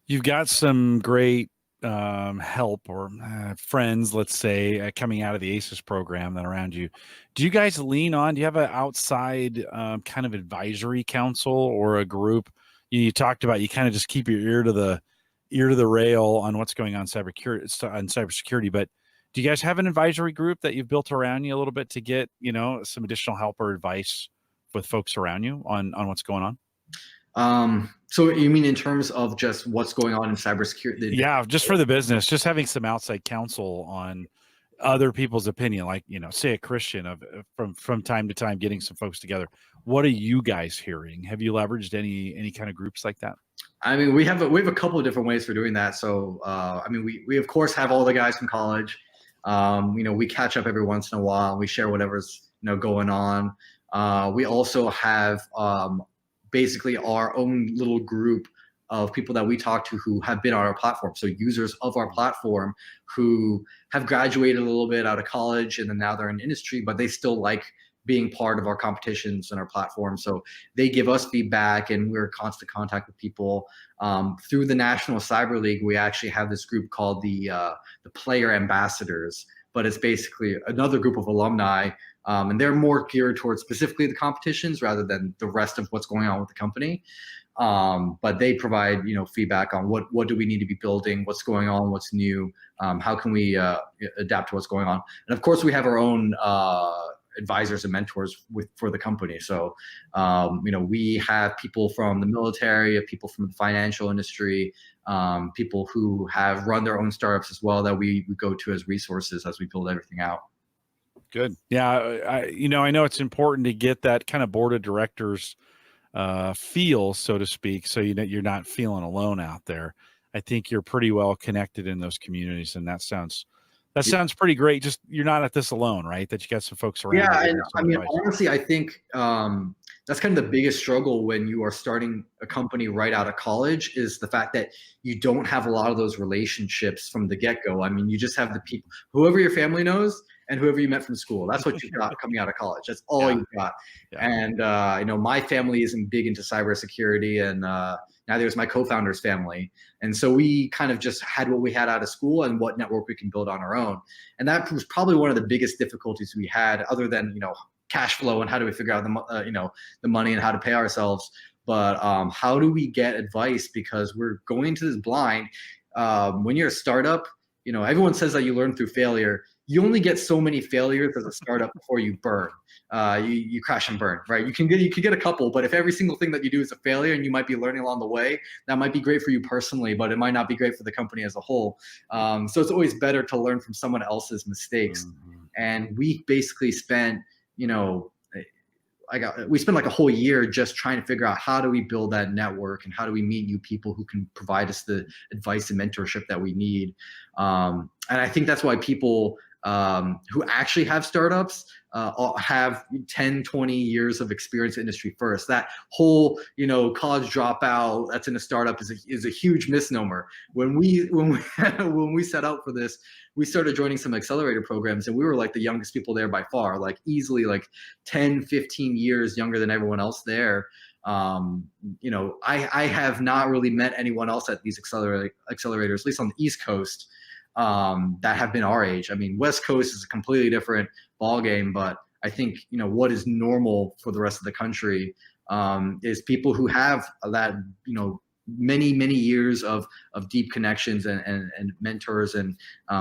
You've got some great help or friends, let's say, coming out of the ACES program that are around you. Do you guys lean on? Do you have an outside kind of advisory council or a group? You talked about you kind of just keep your ear to the rail on what's going on cybersecurity, but do you guys have an advisory group that you've built around you a little bit to get some additional help or advice with folks around you on what's going on? So you mean in terms of just what's going on in cybersecurity? Yeah, just for the business, just having some outside counsel on other people's opinion, like, say a Christian from time to time, getting some folks together. What are you guys hearing? Have you leveraged any kind of groups like that? I mean, we have a couple of different ways for doing that. So, we of course have all the guys from college. We catch up every once in a while, and we share whatever's, going on. We also have, basically our own little group of people that we talk to who have been on our platform. So users of our platform who have graduated a little bit out of college, and then now they're in industry, but they still like being part of our competitions and our platform. So they give us feedback, and we're in constant contact with people. Through the National Cyber League, we actually have this group called the Player Ambassadors, but it's basically another group of alumni, and they're more geared towards specifically the competitions rather than the rest of what's going on with the company. But they provide, feedback on what do we need to be building, what's going on, what's new, how can we adapt to what's going on. And of course, we have our own advisors and mentors for the company. So, we have people from the military, people from the financial industry, people who have run their own startups as well that we go to as resources as we build everything out. Good. Yeah. I know it's important to get that kind of board of directors feel, so to speak, so you're not feeling alone out there. I think you're pretty well connected in those communities, and that sounds pretty great. Just you're not at this alone, right? That you got some folks around. Yeah, and honestly, I think that's kind of the biggest struggle when you are starting a company right out of college is the fact that you don't have a lot of those relationships from the get-go. I mean, you just have the people, whoever your family knows and whoever you met from school. That's what you got coming out of college. That's all you've got. Yeah. And my family isn't big into cybersecurity, and now there's my co-founder's family. And so we kind of just had what we had out of school and what network we can build on our own. And that was probably one of the biggest difficulties we had, other than, cash flow and how do we figure out the money and how to pay ourselves. But how do we get advice? Because we're going into this blind. When you're a startup, everyone says that you learn through failure. You only get so many failures as a startup before you burn. You crash and burn, right? You can get a couple, but if every single thing that you do is a failure and you might be learning along the way, that might be great for you personally, but it might not be great for the company as a whole. So it's always better to learn from someone else's mistakes. Mm-hmm. And we basically spent, we spent like a whole year just trying to figure out how do we build that network and how do we meet new people who can provide us the advice and mentorship that we need. And I think that's why people who actually have startups have 10, 20 years of experience in industry first. That whole, college dropout that's in a startup is a huge misnomer. When we set out for this, we started joining some accelerator programs, and we were like the youngest people there by far, like easily like 10, 15 years younger than everyone else there. I have not really met anyone else at these accelerators, at least on the East Coast, that have been our age. I mean, West Coast is a completely different ballgame, but I think, what is normal for the rest of the country is people who have that, many, many years of deep connections and mentors and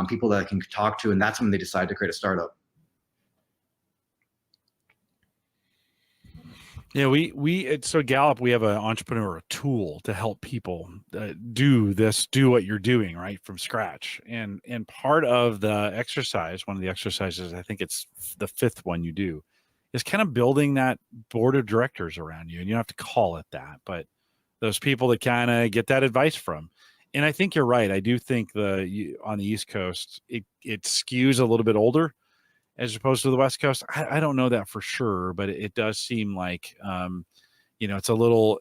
people that I can talk to. And that's when they decide to create a startup. Yeah, so Gallup, we have an entrepreneur tool to help people do what you're doing, right, from scratch. And part of the exercise, one of the exercises, I think it's the fifth one you do, is kind of building that board of directors around you. And you don't have to call it that, but those people that kind of get that advice from. And I think you're right. I do think on the East Coast, it skews a little bit older as opposed to the West Coast. I don't know that for sure, but it does seem like, it's a little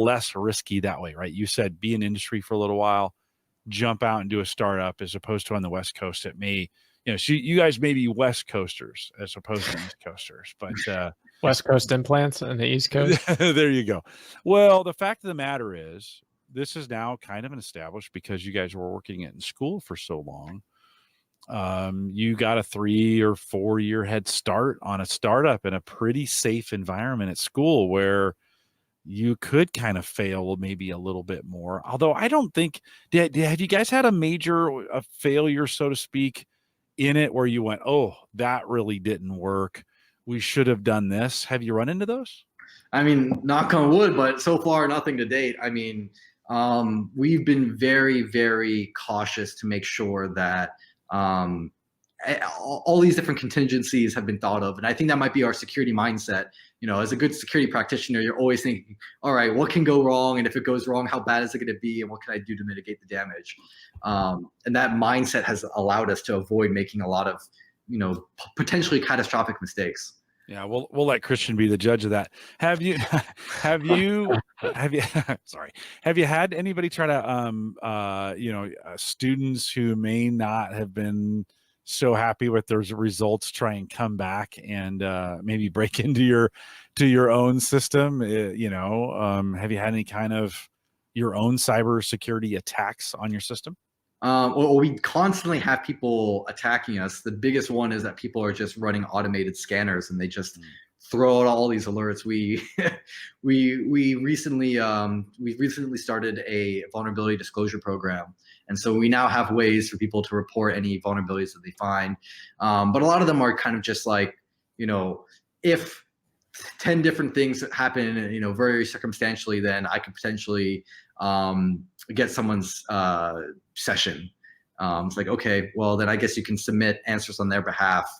less risky that way, right? You said be in industry for a little while, jump out and do a startup, as opposed to on the West Coast. It may, so you guys may be West Coasters as opposed to East Coasters, but West Coast implants on the East Coast. There you go. Well, the fact of the matter is, this is now kind of an established, because you guys were working it in school for so long. You got a 3 or 4 year head start on a startup in a pretty safe environment at school, where you could kind of fail maybe a little bit more. Although I don't think, have you guys had a failure, so to speak, in it, where you went, oh, that really didn't work, we should have done this? Have you run into those? I mean, knock on wood, but so far nothing to date. I mean, we've been very, very cautious to make sure that all these different contingencies have been thought of. And I think that might be our security mindset. As a good security practitioner, you're always thinking, all right, what can go wrong? And if it goes wrong, how bad is it going to be? And what can I do to mitigate the damage? And that mindset has allowed us to avoid making a lot of, potentially catastrophic mistakes. Yeah, we'll let Christian be the judge of that. Have you sorry, have you had anybody try to students who may not have been so happy with their results try and come back and maybe break into your own system? Have you had any kind of your own cybersecurity attacks on your system? Well, we constantly have people attacking us. The biggest one is that people are just running automated scanners and they just throw out all these alerts. We recently started a vulnerability disclosure program, and so we now have ways for people to report any vulnerabilities that they find. But a lot of them are kind of just like, if 10 different things happen, very circumstantially, then I could potentially get someone's session. It's like, okay, well, then I guess you can submit answers on their behalf.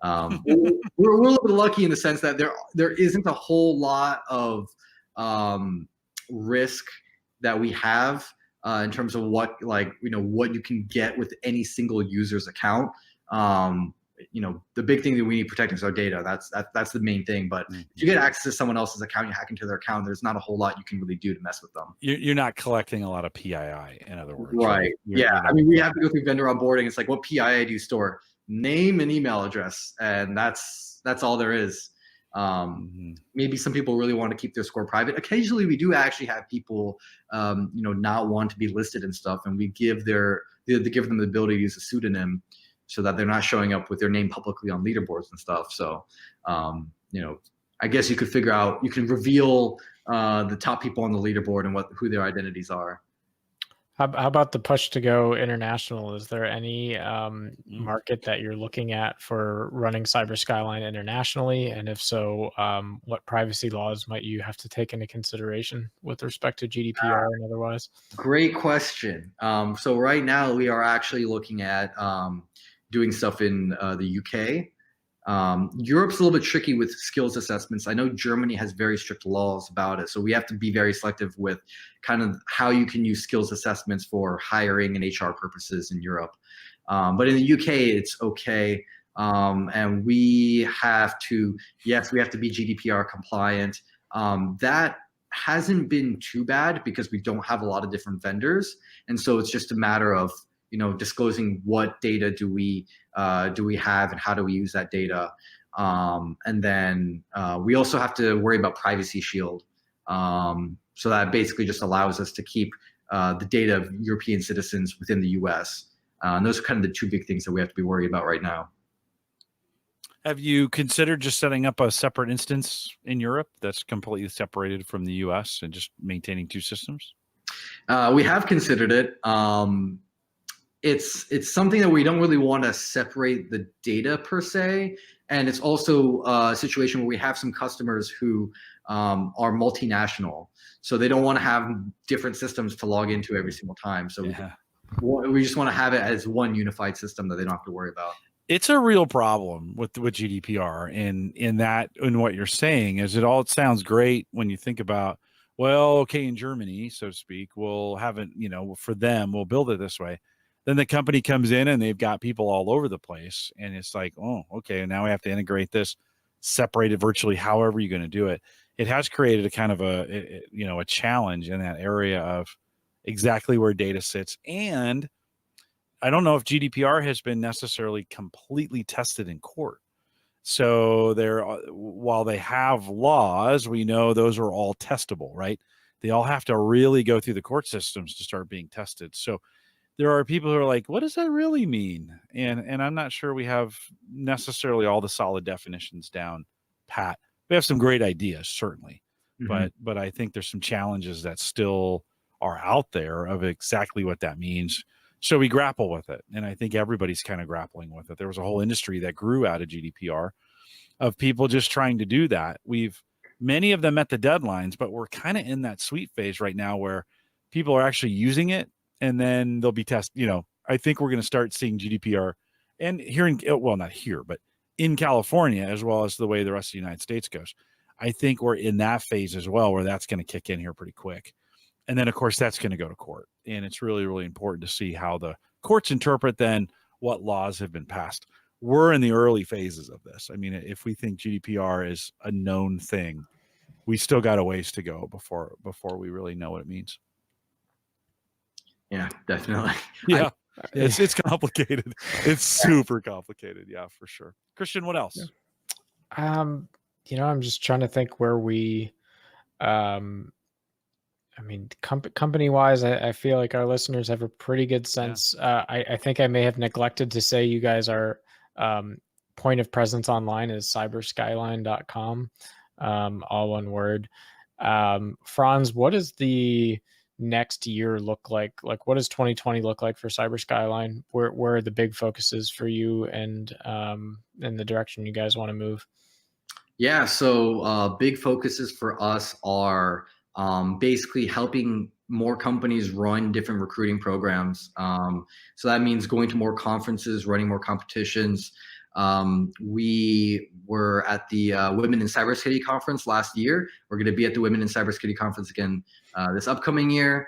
We're a little bit lucky in the sense that there isn't a whole lot of risk that we have in terms of what you can get with any single user's account. The big thing that we need protecting is our data. That's the main thing. But if you get access to someone else's account, you hack into their account, there's not a whole lot you can really do to mess with them. You're not collecting a lot of PII, in other words. Right. I mean, we have to go through vendor onboarding. It's like, what PII do you store? Name and email address, and that's all there is. Maybe some people really want to keep their score private. Occasionally, we do actually have people, not want to be listed and stuff, and we give them the ability to use a pseudonym, so that they're not showing up with their name publicly on leaderboards and stuff. So, I guess you can reveal the top people on the leaderboard and who their identities are. How about the push to go international? Is there any market that you're looking at for running Cyber Skyline internationally? And if so, what privacy laws might you have to take into consideration with respect to GDPR and otherwise? Great question. So right now we are actually looking at doing stuff in the UK. Europe's a little bit tricky with skills assessments. I know Germany has very strict laws about it, so we have to be very selective with kind of how you can use skills assessments for hiring and HR purposes in Europe. But in the UK, it's okay. And we have to be GDPR compliant. That hasn't been too bad because we don't have a lot of different vendors. And so it's just a matter of disclosing what data do we have and how do we use that data. And then we also have to worry about Privacy Shield. So that basically just allows us to keep the data of European citizens within the U.S. And those are kind of the two big things that we have to be worried about right now. Have you considered just setting up a separate instance in Europe that's completely separated from the US and just maintaining two systems? We have considered it. It's something that we don't really want to separate the data per se. And it's also a situation where we have some customers who are multinational. So they don't want to have different systems to log into every single time. So we just want to have it as one unified system that they don't have to worry about. It's a real problem with GDPR in what you're saying is it sounds great when you think about, well, okay, in Germany, so to speak, we'll have it, for them, we'll build it this way. Then the company comes in and they've got people all over the place. And it's like, oh, okay, now we have to integrate this, separate it virtually, however you're going to do it. It has created a kind of a challenge in that area of exactly where data sits. And I don't know if GDPR has been necessarily completely tested in court. So while they have laws, we know those are all testable, right? They all have to really go through the court systems to start being tested. So there are people who are like, what does that really mean? And I'm not sure we have necessarily all the solid definitions down pat. We have some great ideas, certainly. But I think there's some challenges that still are out there of exactly what that means. So we grapple with it. And I think everybody's kind of grappling with it. There was a whole industry that grew out of GDPR of people just trying to do that. Many of them met the deadlines, but we're kind of in that sweet phase right now where people are actually using it and then they'll be tested. I think we're going to start seeing GDPR and not here, but in California, as well as the way the rest of the United States goes. I think we're in that phase as well, where that's going to kick in here pretty quick. And then, of course, that's going to go to court. And it's really, really important to see how the courts interpret then what laws have been passed. We're in the early phases of this. I mean, if we think GDPR is a known thing, we still got a ways to go before we really know what it means. Yeah, definitely. Yeah, it's complicated. It's super complicated. Yeah, for sure. Christian, what else? I'm just trying to think where we, company-wise, I feel like our listeners have a pretty good sense. Yeah. I think I may have neglected to say you guys are point of presence online is cyberskyline.com, all one word. Franz, what does the next year look like? Like, what does 2020 look like for Cyber Skyline? Where are the big focuses for you and the direction you guys want to move? Yeah, so big focuses for us are basically helping more companies run different recruiting programs. So that means going to more conferences, running more competitions. We were at the Women in Cybersecurity conference last year. We're going to be at the Women in Cybersecurity conference again this upcoming year.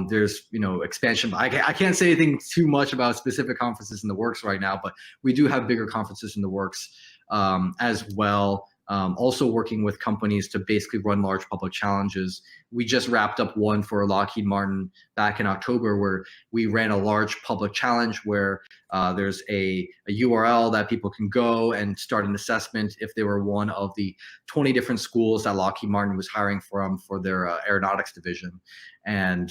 There's expansion. I can't say anything too much about specific conferences in the works right now, but we do have bigger conferences in the works as well. Also working with companies to basically run large public challenges. We just wrapped up one for Lockheed Martin back in October where we ran a large public challenge where there's a URL that people can go and start an assessment if they were one of the 20 different schools that Lockheed Martin was hiring from for their Aeronautics division. And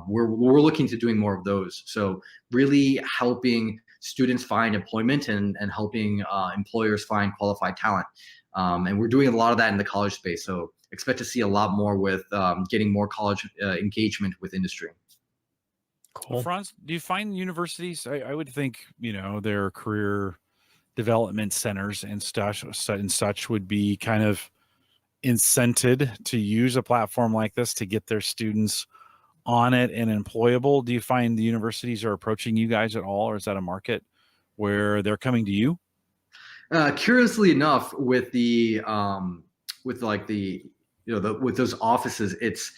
we're looking to doing more of those. So really helping students find employment and helping employers find qualified talent. And we're doing a lot of that in the college space. So expect to see a lot more with getting more college engagement with industry. Cool. Franz, do you find universities, I would think, their career development centers and such would be kind of incented to use a platform like this to get their students on it and employable. Do you find the universities are approaching you guys at all, or is that a market where they're coming to you? Curiously enough, with the with those offices, it's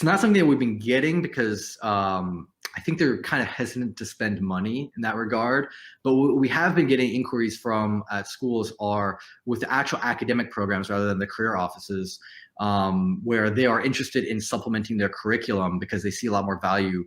not something that we've been getting because I think they're kind of hesitant to spend money in that regard. But what we have been getting inquiries from at schools are with the actual academic programs rather than the career offices, where they are interested in supplementing their curriculum because they see a lot more value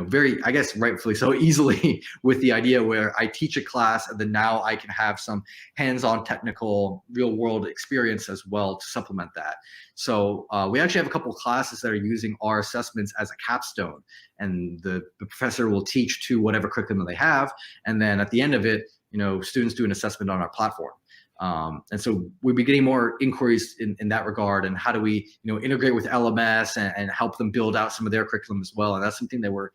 very, I guess, rightfully so easily with the idea where I teach a class and then now I can have some hands-on technical real world experience as well to supplement that. So we actually have a couple of classes that are using our assessments as a capstone, and the professor will teach to whatever curriculum they have. And then at the end of it, students do an assessment on our platform. And so we'll be getting more inquiries in that regard, and how do we integrate with LMS and help them build out some of their curriculum as well. And that's something that we're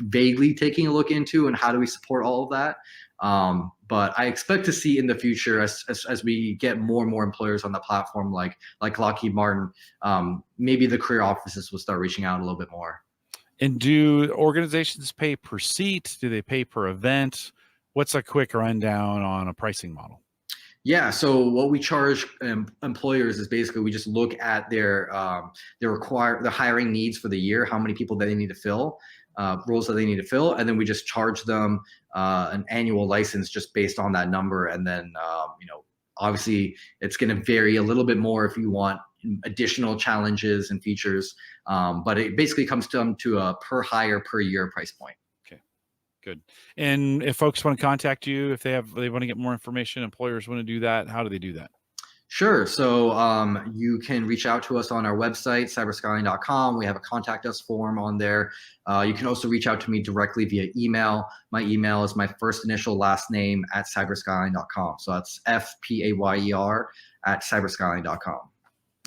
vaguely taking a look into, and how do we support all of that. But I expect to see in the future, as we get more and more employers on the platform, like Lockheed Martin, maybe the career offices will start reaching out a little bit more. And do organizations pay per seat? Do they pay per event? What's a quick rundown on a pricing model? Yeah, so what we charge employers is basically we just look at their hiring needs for the year, how many people that they need to fill, roles that they need to fill, and then we just charge them an annual license just based on that number. And then obviously it's going to vary a little bit more if you want additional challenges and features, but it basically comes down to a per hire per year price point. Good. And if folks want to contact you, if they want to get more information, employers want to do that, how do they do that? Sure. So you can reach out to us on our website, cyberskyline.com. We have a contact us form on there. You can also reach out to me directly via email. My email is my first initial last name at cyberskyline.com. So that's FPAYER at cyberskyline.com.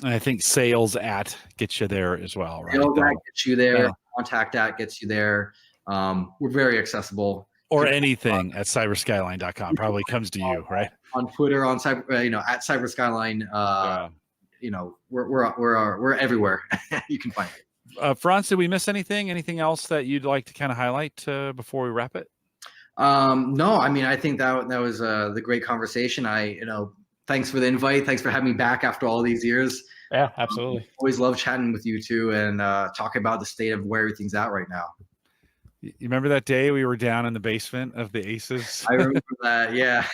I think sales at gets you there as well, right? Sales at gets you there. Yeah. Contact at gets you there. We're very accessible. Or anything at cyberskyline.com probably comes to you, right? On Twitter, on cyber, at Cyber Skyline, we're everywhere. You can find it. Franz, did we miss anything? Anything else that you'd like to kind of highlight before we wrap it? No, I mean, I think that was the great conversation. Thanks for the invite. Thanks for having me back after all these years. Yeah, absolutely. Always love chatting with you too, and talking about the state of where everything's at right now. You remember that day we were down in the basement of the Aces? I remember that. Yeah.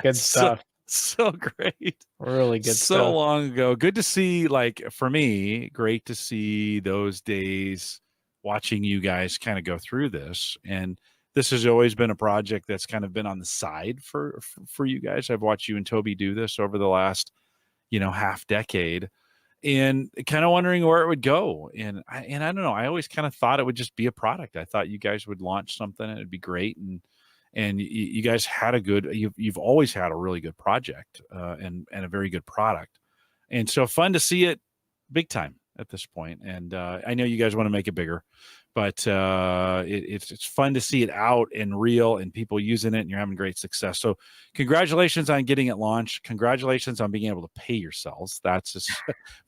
Good stuff. So great. Really good stuff. So long ago. Good to see, for me, great to see those days watching you guys kind of go through this. And this has always been a project that's kind of been on the side for you guys. I've watched you and Toby do this over the last, half decade. And kind of wondering where it would go. And I don't know, I always kind of thought it would just be a product. I thought you guys would launch something and it'd be great. And you guys had you've always had a really good project and a very good product. And so fun to see it big time at this point. And I know you guys want to make it bigger, but it's fun to see it out and real and people using it, and you're having great success. So congratulations on getting it launched. Congratulations on being able to pay yourselves. That's just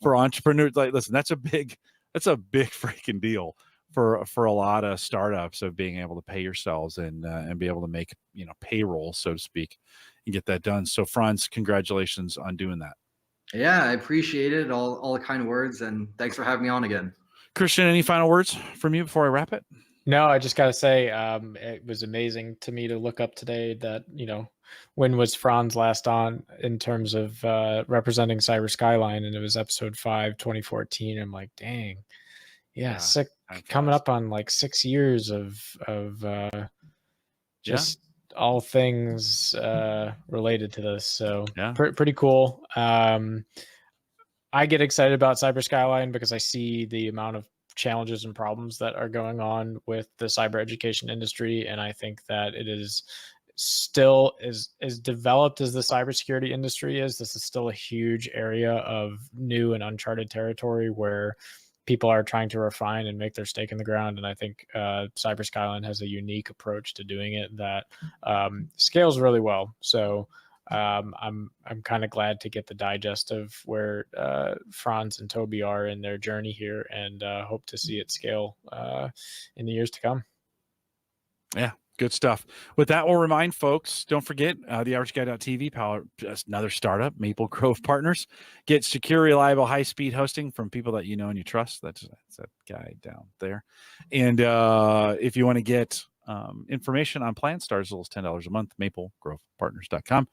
for entrepreneurs. Listen, that's a big freaking deal for a lot of startups, of being able to pay yourselves and be able to make, payroll, so to speak, and get that done. So Franz, congratulations on doing that. Yeah, I appreciate it. All the kind words, and thanks for having me on again. Christian, any final words from you before I wrap it? No, I just got to say, it was amazing to me to look up today that, when was Franz last on in terms of representing Cyber Skyline, and it was episode 5, 2014. I'm like, dang. Yeah, coming up on 6 years of just all things related to this. So pretty cool. I get excited about Cyber Skyline because I see the amount of challenges and problems that are going on with the cyber education industry. And I think that it is still as developed as the cybersecurity industry is. This is still a huge area of new and uncharted territory where people are trying to refine and make their stake in the ground. And I think Cyber Skyline has a unique approach to doing it that scales really well. So I'm kind of glad to get the digest of where Franz and Toby are in their journey here, and hope to see it scale in the years to come. Yeah, good stuff. With that, we'll remind folks, don't forget theaverageguy.tv, power another startup, Maple Grove Partners. Get secure, reliable, high-speed hosting from people that you know and you trust. That's that guy down there. And if you want to get information on plans, start as little as $10 a month, maplegrovepartners.com.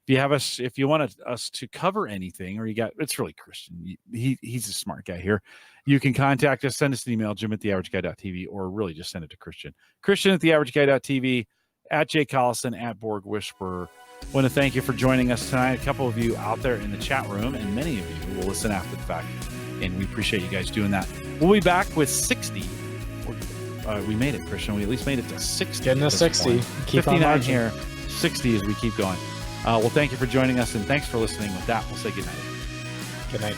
if you want us to cover anything, or it's really Christian. He's a smart guy here. You can contact us, send us an email, jim@theaverageguy.tv, or really just send it to Christian. Christian@theaverageguy.tv, at Jay Collison, at Borg Whisperer. I want to thank you for joining us tonight. A couple of you out there in the chat room, and many of you will listen after the fact, and we appreciate you guys doing that. We'll be back with 60. We made it, Christian. We at least made it to 60. Getting to 60. Keep 59 on here, 60 as we keep going. Well, thank you for joining us, and thanks for listening. With that, we'll say good night. Good night.